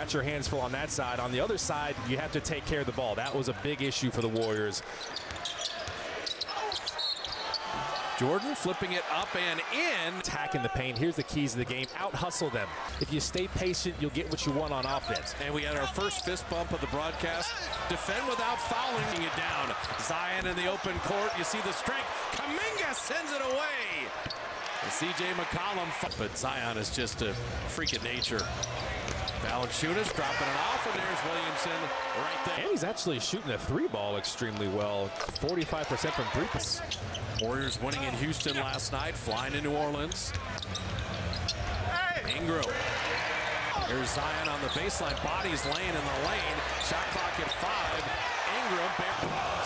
got your hands full on that side. On the other side, you have to take care of the ball. That was a big issue for the Warriors. Jordan flipping it up and in. Attacking the paint. Here's the keys of the game. Out-hustle them. If you stay patient, you'll get what you want on offense. And we had our first fist bump of the broadcast. Defend without fouling it down. Zion in the open court. You see the strength. Kuminga sends it away. And C.J. McCollum. But Zion is just a freak of nature. Valanciunas dropping it off, and there's Williamson right there. And he's actually shooting the three ball extremely well. 45% from three. Warriors winning in Houston last night, flying to New Orleans. Ingram. Here's Zion on the baseline. Bodies laying in the lane. Shot clock at 5. Ingram.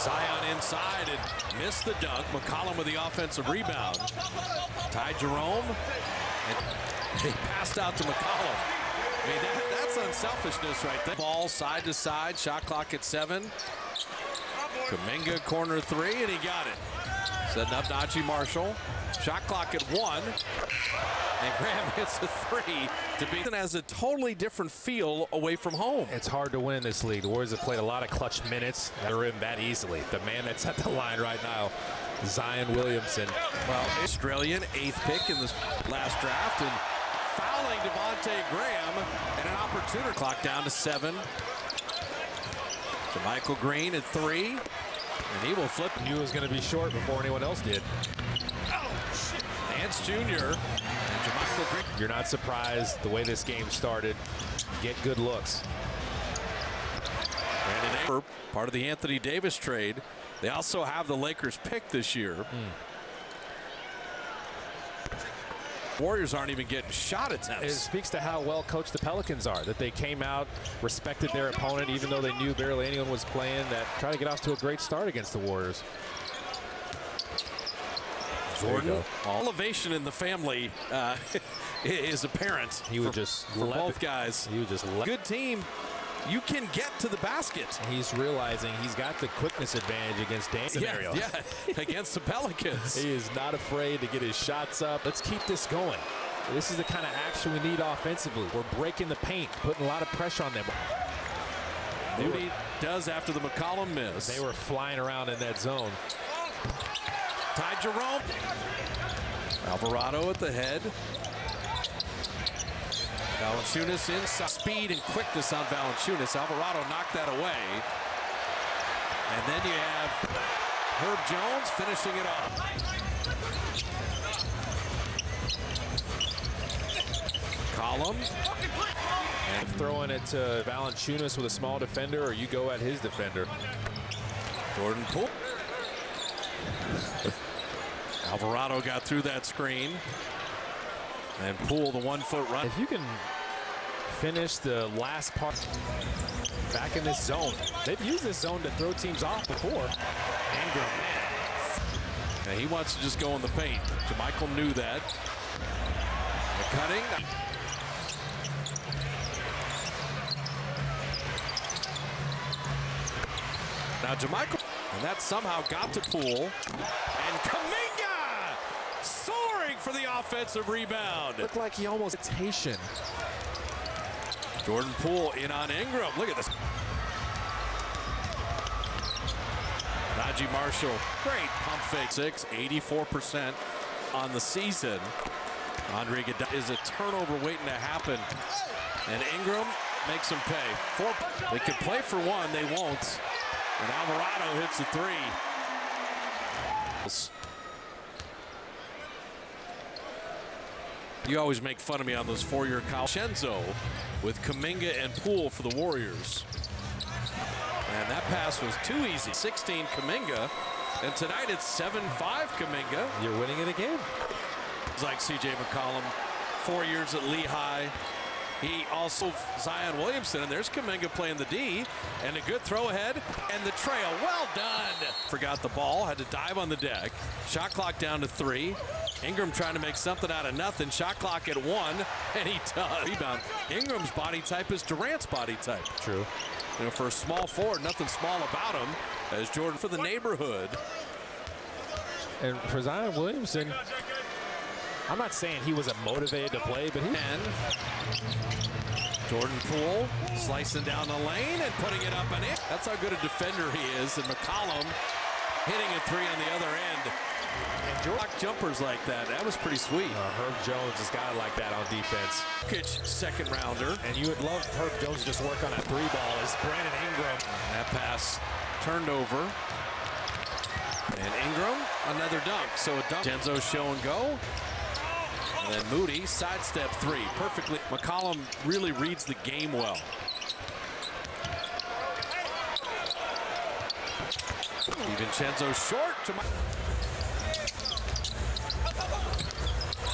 Zion inside and missed the dunk. McCollum with the offensive rebound. Ty Jerome. And they passed out to McCollum. I mean, that's unselfishness right there. Ball side to side. Shot clock at 7. Kuminga corner 3, and he got it. Setting up Najee Marshall. Shot clock at 1. And Graham hits a 3 to beat. It has a totally different feel away from home. It's hard to win this league. The Warriors have played a lot of clutch minutes. They're in that easily. The man that's at the line right now, Zion Williamson. Well, Australian 8th pick in this last draft, and fouling Devontae Graham, and an opportunity. Clock down to 7. To Michael Green at 3. And he will flip. Knew it was going to be short before anyone else did. Nance Jr. and JaMychal Green. You're not surprised the way this game started. Get good looks. Brandon Ingram, part of the Anthony Davis trade. They also have the Lakers pick this year. Warriors aren't even getting shot attempts. It speaks to how well coached the Pelicans are, that they came out, respected their opponent, even though they knew barely anyone was playing, that try to get off to a great start against the Warriors. Jordan, elevation in the family is apparent. He would just for both guys. He would just good team. You can get to the basket. He's realizing he's got the quickness advantage against Dan scenario. Yeah, against the Pelicans. He is not afraid to get his shots up. Let's keep this going. This is the kind of action we need offensively. We're breaking the paint, putting a lot of pressure on them. Moody does after the McCollum miss. They were flying around in that zone. Ty Jerome. Alvarado at the head. Valanciunas inside. Speed and quickness on Valanciunas. Alvarado knocked that away. And then you have Herb Jones finishing it off. Column. And throwing it to Valanciunas with a small defender, or you go at his defender. Jordan Poole. Alvarado got through that screen. And Poole, the 1-foot run. If you can finish the last part back in this zone, they've used this zone to throw teams off before. Ingram, man. And he wants to just go in the paint. JaMychal knew that. The cutting. Now JaMychal, and that somehow got to Poole. And Kuminga soaring for the offensive rebound. Looked like he almost hesitation. Jordan Poole in on Ingram. Look at this. Najee Marshall, great pump fake. 84% on the season. Andre Iguodala is a turnover waiting to happen. And Ingram makes him pay. They could play for one, they won't. And Alvarado hits the 3. You always make fun of me on those 4-year college. Shenzo with Kuminga and Poole for the Warriors. And that pass was too easy. 16 Kuminga. And tonight it's 7-5 Kuminga. You're winning it again. It's like C.J. McCollum, 4 years at Lehigh. He also, Zion Williamson, and there's Kuminga playing the D, and a good throw ahead, and the trail, well done. Forgot the ball, had to dive on the deck. Shot clock down to 3. Ingram trying to make something out of nothing. Shot clock at 1, and he does. Rebound. Ingram's body type is Durant's body type. True. You know, for a small forward, nothing small about him, as Jordan for the neighborhood. And for Zion Williamson, I'm not saying he wasn't motivated to play, but he... And Jordan Poole slicing down the lane and putting it up and in. That's how good a defender he is. And McCollum hitting a three on the other end. And block jumpers like that. That was pretty sweet. Herb Jones has got it like that on defense. Jokic, second rounder. And you would love Herb Jones to just work on that three ball as Brandon Ingram. That pass turned over. And Ingram, another dunk. So a dunk. Genzo's show and go. And then Moody, sidestep three. Perfectly. McCollum really reads the game well. DiVincenzo short to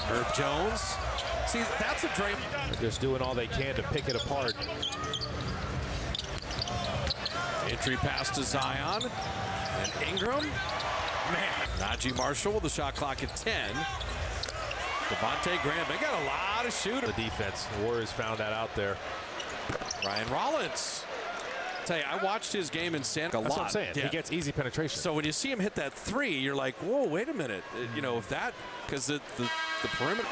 Herb Jones. See, that's a drain. They're just doing all they can to pick it apart. Entry pass to Zion. And Ingram. Man, Najee Marshall with the shot clock at 10. Devontae Graham, they got a lot of shooters. The defense, the Warriors found that out there. Ryan Rollins. Tell you, I watched his game in San Diego a lot. That's what I'm saying. Yeah. He gets easy penetration. So when you see him hit that three, you're like, whoa, wait a minute. You know, if that, because the perimeter.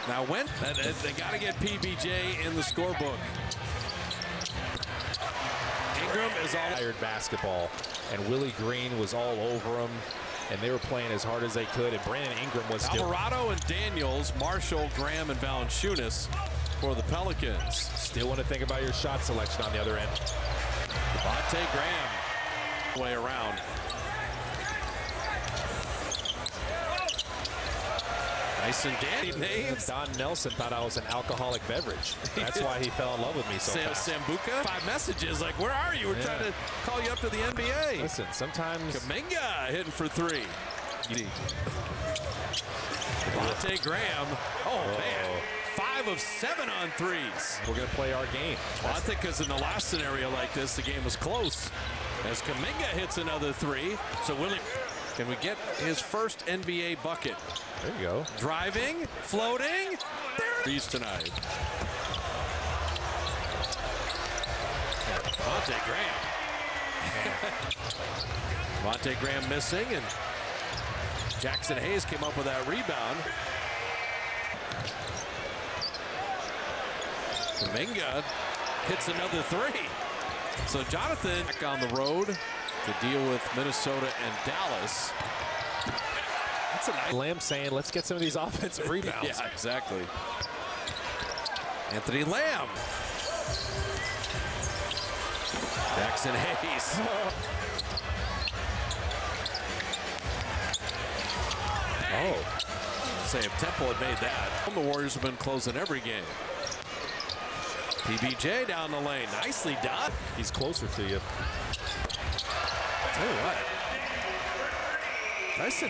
Now when they got to get PBJ in the scorebook. Ingram is all tired basketball, and Willie Green was all over him, and they were playing as hard as they could, and Brandon Ingram was still. Alvarado and Daniels, Marshall, Graham, and Valanciunas for the Pelicans. Still want to think about your shot selection on the other end. Devontae Graham way around. Nice and dandy names. Don Nelson thought I was an alcoholic beverage. That's why he fell in love with me so fast. Sambuca, 5 messages like, where are you? We're trying to call you up to the NBA. Listen, sometimes. Kuminga hitting for 3. Devontae Graham. Oh, man. 5 of 7 on threes. We're going to play our game. Well, I think because in the last scenario like this, the game was close. As Kuminga hits another 3. So Willie, can we get his first NBA bucket? There you go. Driving, floating. There he is tonight. Devontae Graham. Devontae Graham missing, and Jackson Hayes came up with that rebound. Kuminga hits another 3. So Jonathan back on the road to deal with Minnesota and Dallas. That's a nice Lamb saying, let's get some of these offensive rebounds. Yeah, exactly. Anthony Lamb. Jackson Hayes. Oh. Say if Temple had made that, the Warriors have been closing every game. PBJ down the lane. Nicely done. He's closer to you. Tell you what. Nice and